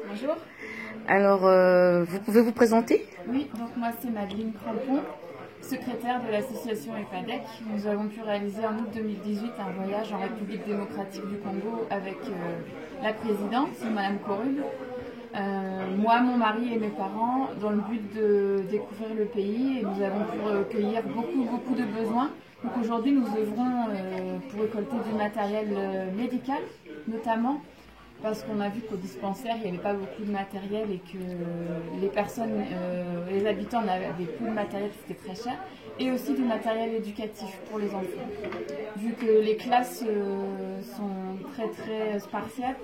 Bonjour. Alors, vous pouvez vous présenter? Oui, donc moi c'est Madeleine Crampon, secrétaire de l'association EPADEC. Nous avons pu réaliser en août 2018 un voyage en République démocratique du Congo avec la présidente, Madame Korub, moi, mon mari et mes parents, dans le but de découvrir le pays, et nous avons pu recueillir beaucoup de besoins. Donc aujourd'hui, nous œuvrons pour récolter du matériel médical, notamment, parce qu'on a vu qu'au dispensaire, il n'y avait pas beaucoup de matériel et que les habitants n'avaient peu de matériel, c'était très cher, et aussi du matériel éducatif pour les enfants. Vu que les classes sont très spartiates,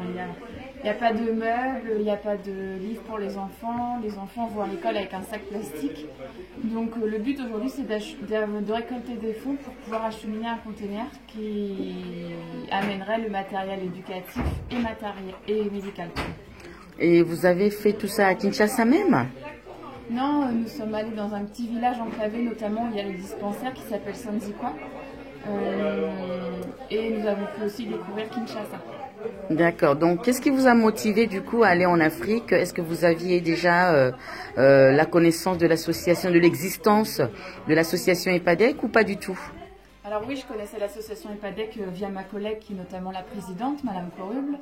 il n'y a pas de meubles, il n'y a pas de livres pour les enfants vont à l'école avec un sac plastique. Donc le but aujourd'hui, c'est de récolter des fonds pour pouvoir acheminer un conteneur qui amènerait le matériel éducatif et médical. Et vous avez fait tout ça à Kinshasa même? Non, nous sommes allés dans un petit village enclavé, notamment où il y a le dispensaire qui s'appelle Sanzikwa. Et nous avons pu aussi découvrir Kinshasa. D'accord. Donc, qu'est-ce qui vous a motivé du coup à aller en Afrique? Est-ce que vous aviez déjà la connaissance de l'association, de l'existence de l'association EPADEC ou pas du tout? Alors oui, je connaissais l'association EPADEC via ma collègue qui est notamment la présidente, Madame Koruble.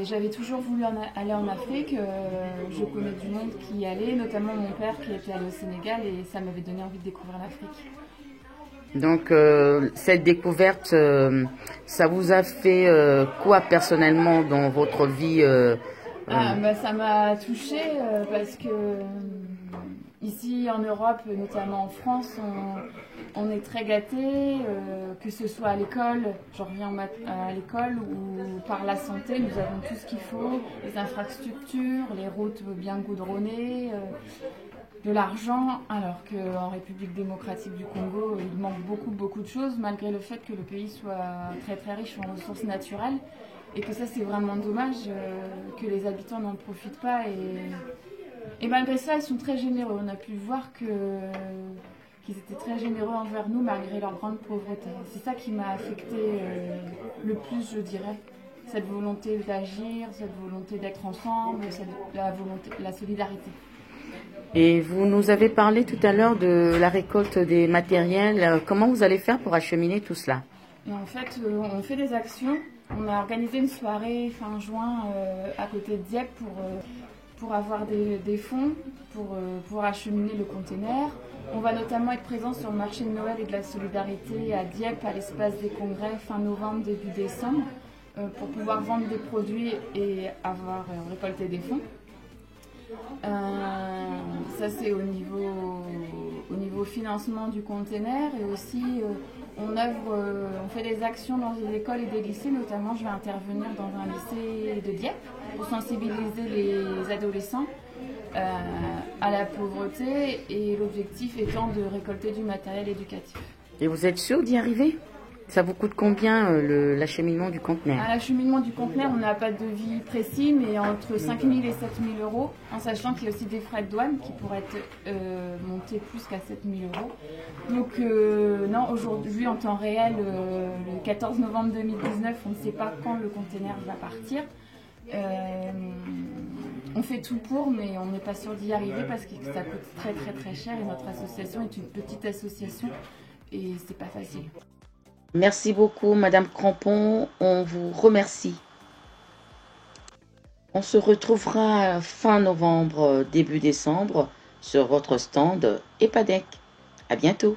J'avais toujours voulu aller en Afrique. Je connais du monde qui y allait, notamment mon père qui était allé au Sénégal, et ça m'avait donné envie de découvrir l'Afrique. Donc, cette découverte, ça vous a fait quoi personnellement dans votre vie? Ça m'a touchée parce que ici en Europe, notamment en France, on est très gâtés, que ce soit à l'école, j'en reviens à l'école, ou par la santé, nous avons tout ce qu'il faut, les infrastructures, les routes bien goudronnées, de l'argent, alors qu'en République démocratique du Congo, il manque beaucoup de choses, malgré le fait que le pays soit très riche en ressources naturelles, et que ça c'est vraiment dommage que les habitants n'en profitent pas, et malgré ça ils sont très généreux. On a pu voir qu'ils étaient très généreux envers nous malgré leur grande pauvreté. C'est ça qui m'a affecté le plus, je dirais. Cette volonté d'agir, cette volonté d'être ensemble, la solidarité. Et vous nous avez parlé tout à l'heure de la récolte des matériels. Comment vous allez faire pour acheminer tout cela? Et en fait, on fait des actions. On a organisé une soirée fin juin à côté de Dieppe pour avoir des fonds pour pouvoir acheminer le container. On va notamment être présent sur le marché de Noël et de la solidarité à Dieppe, à l'espace des congrès, fin novembre, début décembre, pour pouvoir vendre des produits et avoir récolté des fonds. Ça c'est au niveau financement du container, et aussi on fait des actions dans des écoles et des lycées. Notamment je vais intervenir dans un lycée de Dieppe pour sensibiliser les adolescents à la pauvreté, et l'objectif étant de récolter du matériel éducatif. Et vous êtes sûr d'y arriver? Ça vous coûte combien l'acheminement du conteneur? À l'acheminement du conteneur, on n'a pas de devis précis, mais entre 5 000 et 7 000 euros, en sachant qu'il y a aussi des frais de douane qui pourraient être montés plus qu'à 7 000 euros. Donc non, aujourd'hui en temps réel, le 14 novembre 2019, on ne sait pas quand le conteneur va partir. On fait tout pour, mais on n'est pas sûr d'y arriver parce que ça coûte très cher, et notre association est une petite association et c'est pas facile. Merci beaucoup, Madame Crampon. On vous remercie. On se retrouvera fin novembre, début décembre sur votre stand EPADEC. À bientôt.